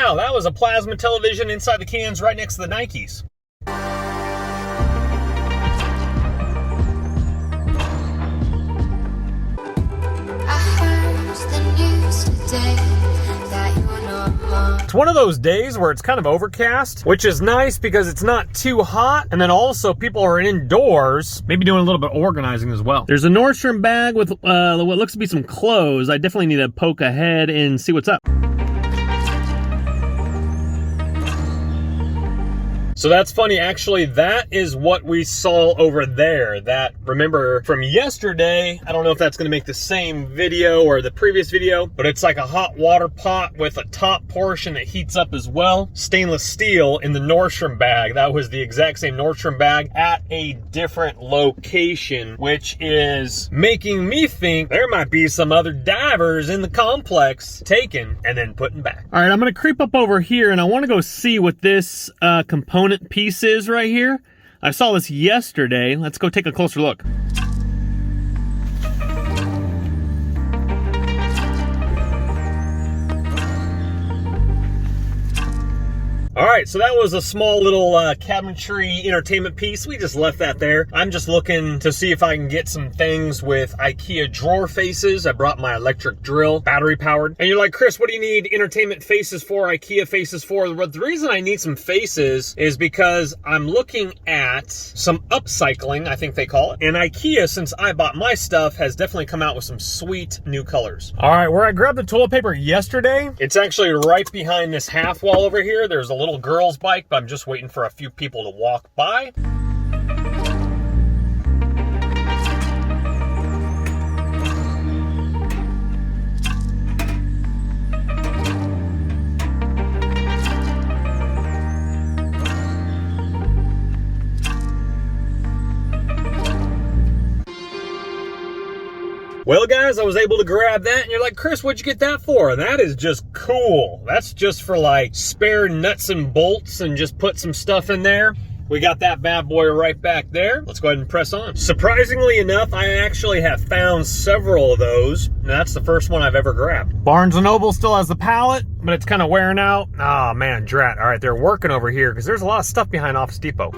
wow, that was a plasma television inside the cans right next to the Nikes. It's one of those days where it's kind of overcast, which is nice because it's not too hot, and then also people are indoors, maybe doing a little bit of organizing as well. There's a Nordstrom bag with what looks to be some clothes. I definitely need to poke ahead and see what's up. So that's funny, actually, that is what we saw over there. That, remember from yesterday, I don't know if that's gonna make the same video or the previous video, but it's like a hot water pot with a top portion that heats up as well. Stainless steel in the Nordstrom bag. That was the exact same Nordstrom bag at a different location, which is making me think there might be some other divers in the complex taken and then putting back. All right, I'm gonna creep up over here and I wanna go see what this component piece is right here. I saw this yesterday. Let's go take a closer look. All right, so that was a small little cabinetry entertainment piece. We just left that there. I'm just looking to see if I can get some things with IKEA drawer faces. I brought my electric drill, battery powered. And you're like, Chris, what do you need entertainment faces for, IKEA faces for? The reason I need some faces is because I'm looking at some upcycling, I think they call it. And IKEA, since I bought my stuff, has definitely come out with some sweet new colors. All right, where I grabbed the toilet paper yesterday, it's actually right behind this half wall over here. There's a little girl's bike, but I'm just waiting for a few people to walk by. Well, guys, I was able to grab that, and you're like, Chris, what'd you get that for? And that is just cool. That's just for like spare nuts and bolts and just put some stuff in there. We got that bad boy right back there. Let's go ahead and press on. Surprisingly enough, I actually have found several of those, and that's the first one I've ever grabbed. Barnes & Noble still has the pallet, but it's kind of wearing out. Oh man, drat. All right, they're working over here because there's a lot of stuff behind Office Depot.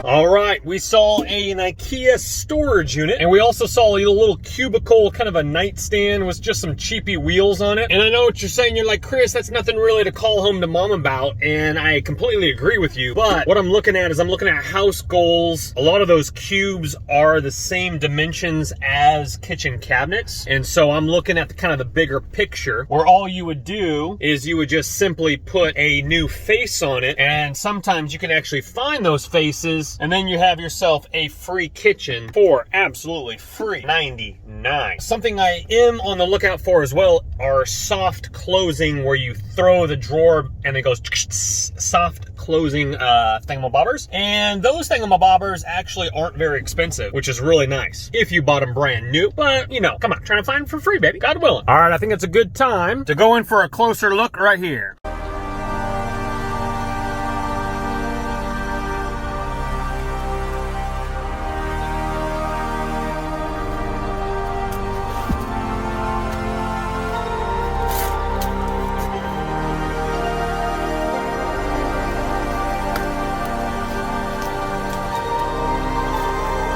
All right, we saw an IKEA storage unit, and we also saw a little cubicle, kind of a nightstand with just some cheapy wheels on it. And I know what you're saying. You're like, Chris, that's nothing really to call home to mom about, and I completely agree with you. But what I'm looking at is I'm looking at house goals. A lot of those cubes are the same dimensions as kitchen cabinets, and so I'm looking at the kind of the bigger picture, where all you would do is you would just simply put a new face on it, and sometimes you can actually find those faces, and then you have yourself a free kitchen for absolutely free $99. Something I am on the lookout for as well are soft closing, where you throw the drawer and it goes soft closing thingamabobbers. And those thingamabobbers actually aren't very expensive, which is really nice if you bought them brand new. But you know, come on, trying to find them for free, baby, God willing. All right, I think it's a good time to go in for a closer look right here.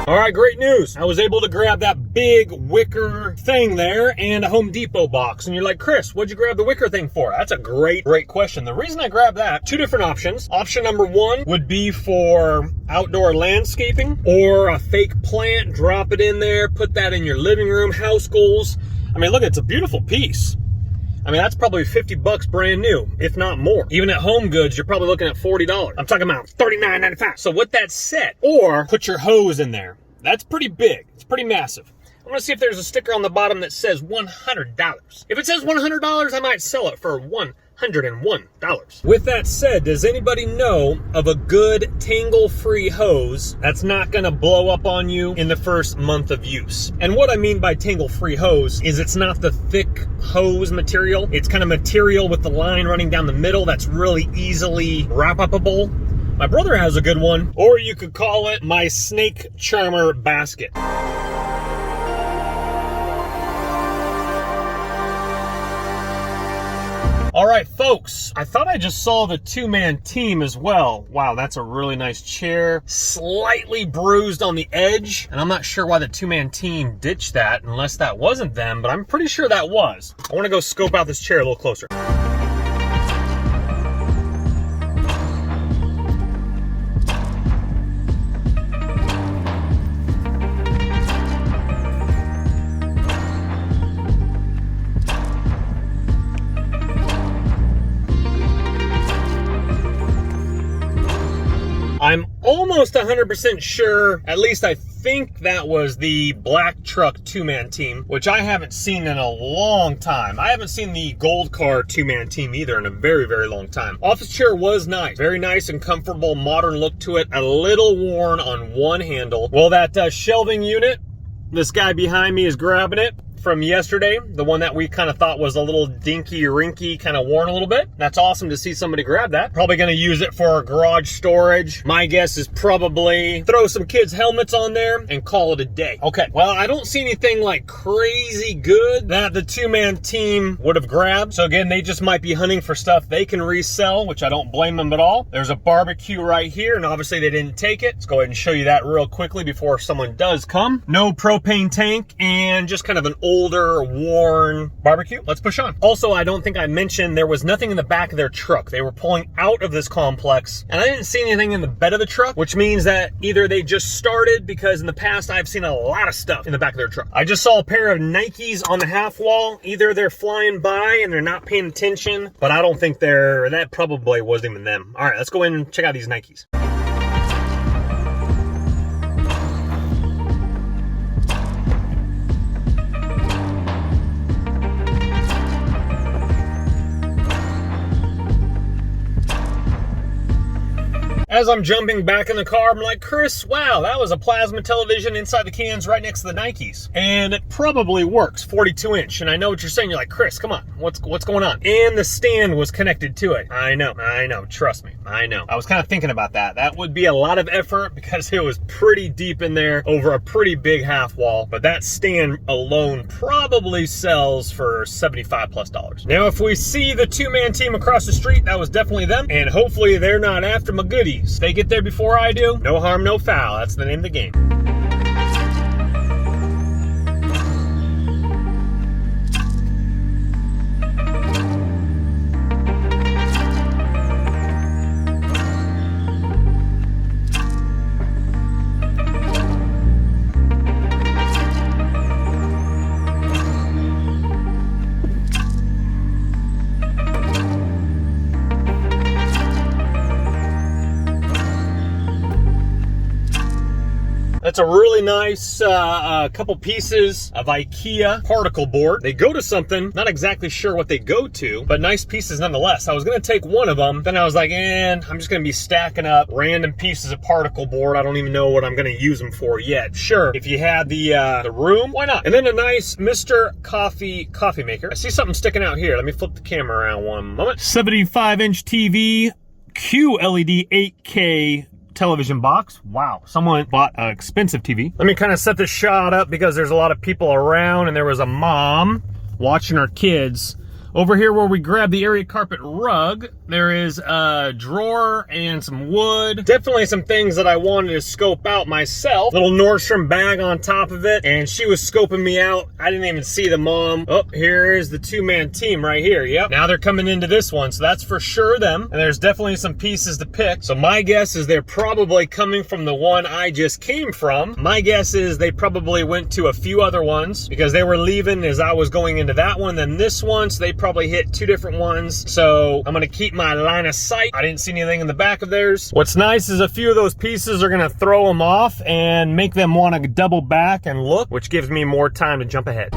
All right, great news. I was able to grab that big wicker thing there and a Home Depot box. And you're like, Chris, what'd you grab the wicker thing for? That's a great question. The reason I grabbed that, two different options. Option number one would be for outdoor landscaping or a fake plant, drop it in there, put that in your living room, house goals. I mean, look, it's a beautiful piece. I mean, that's probably 50 bucks brand new, if not more. Even at Home Goods, you're probably looking at $40. I'm talking about $39.95. So with that said, or put your hose in there. That's pretty big. It's pretty massive. I'm gonna see if there's a sticker on the bottom that says $100. If it says $100, I might sell it for $101. With that said, does anybody know of a good tangle-free hose that's not gonna blow up on you in the first month of use? And what I mean by tangle-free hose is it's not the thick hose material. It's kind of material with the line running down the middle that's really easily wrap-upable. My brother has a good one, or you could call it my snake charmer basket. All right, folks, I thought I just saw the two-man team as well. Wow, that's a really nice chair. Slightly bruised on the edge, and I'm not sure why the two-man team ditched that unless that wasn't them, but I'm pretty sure that was. I want to go scope out this chair a little closer. I'm almost 100% sure, at least I think that was the black truck two-man team, which I haven't seen in a long time. I haven't seen the gold car two-man team either in a very, very long time. Office chair was nice. Very nice and comfortable, modern look to it. A little worn on one handle. Well, that shelving unit, this guy behind me is grabbing it from yesterday, the one that we kind of thought was a little dinky, rinky, kind of worn a little bit. That's awesome to see somebody grab that. Probably going to use it for garage storage. My guess is probably throw some kids' helmets on there and call it a day. Okay, well, I don't see anything like crazy good that the two-man team would have grabbed. So again, they just might be hunting for stuff they can resell, which I don't blame them at all. There's a barbecue right here, and obviously they didn't take it. Let's go ahead and show you that real quickly before someone does come. No propane tank, and just kind of an older, worn barbecue. Let's push on. Also, I don't think I mentioned there was nothing in the back of their truck. They were pulling out of this complex, and I didn't see anything in the bed of the truck, which means that either they just started, because in the past I've seen a lot of stuff in the back of their truck. I just saw a pair of Nikes on the half wall. Either they're flying by and they're not paying attention, but I don't think that probably wasn't even them. All right, let's go in and check out these Nikes. As I'm jumping back in the car, I'm like, Chris, wow, that was a plasma television inside the cans right next to the Nikes. And it probably works, 42 inch. And I know what you're saying. You're like, Chris, come on, what's going on? And the stand was connected to it. I know, trust me, I know. I was kind of thinking about that. That would be a lot of effort because it was pretty deep in there over a pretty big half wall. But that stand alone probably sells for $75+. Now, if we see the two-man team across the street, that was definitely them. And hopefully they're not after my goodies. They get there before I do. No harm, no foul. That's the name of the game. That's a really nice couple pieces of IKEA particle board. They go to something, not exactly sure what they go to, but nice pieces nonetheless. I was gonna take one of them, then I was like, I'm just gonna be stacking up random pieces of particle board. I don't even know what I'm gonna use them for yet. Sure, if you had the room, why not? And then a nice Mr. Coffee maker. I see something sticking out here. Let me flip the camera around one moment. 75-inch TV, QLED 8K television box. Wow, someone bought an expensive TV. Let me kind of set this shot up because there's a lot of people around, and there was a mom watching her kids. Over here where we grabbed the area carpet rug, there is a drawer and some wood. Definitely some things that I wanted to scope out myself. Little Nordstrom bag on top of it, and she was scoping me out. I didn't even see the mom. Oh, here is the two-man team right here. Yep, now they're coming into this one, so that's for sure them. And there's definitely some pieces to pick. So my guess is they're probably coming from the one I just came from. My guess is they probably went to a few other ones because they were leaving as I was going into that one, then this one, so they probably hit 2 different ones. So I'm gonna keep my line of sight. I didn't see anything in the back of theirs. What's nice is a few of those pieces are gonna throw them off and make them wanna double back and look, which gives me more time to jump ahead.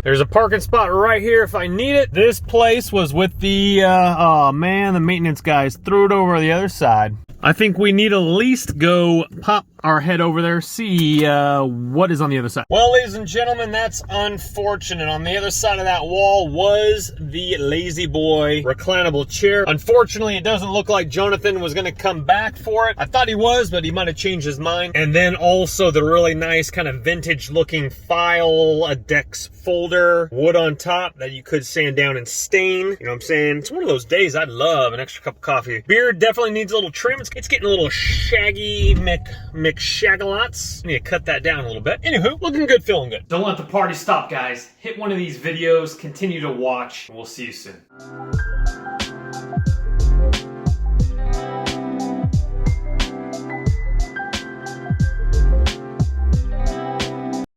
There's a parking spot right here if I need it. This place was with the, oh man, the maintenance guys threw it over the other side. I think we need to at least go pop our head over there, see what is on the other side. Well, ladies and gentlemen, that's unfortunate. On the other side of that wall was the Lazy Boy reclinable chair. Unfortunately, it doesn't look like Jonathan was gonna come back for it. I thought he was, but he might have changed his mind. And then also the really nice kind of vintage looking file, a Dex folder, wood on top that you could sand down and stain. You know what I'm saying? It's one of those days I'd love an extra cup of coffee. Beard definitely needs a little trim. It's getting a little shaggy McShagalots. Need to cut that down a little bit. Anywho, looking good, feeling good. Don't let the party stop, guys. Hit one of these videos, continue to watch, and we'll see you soon.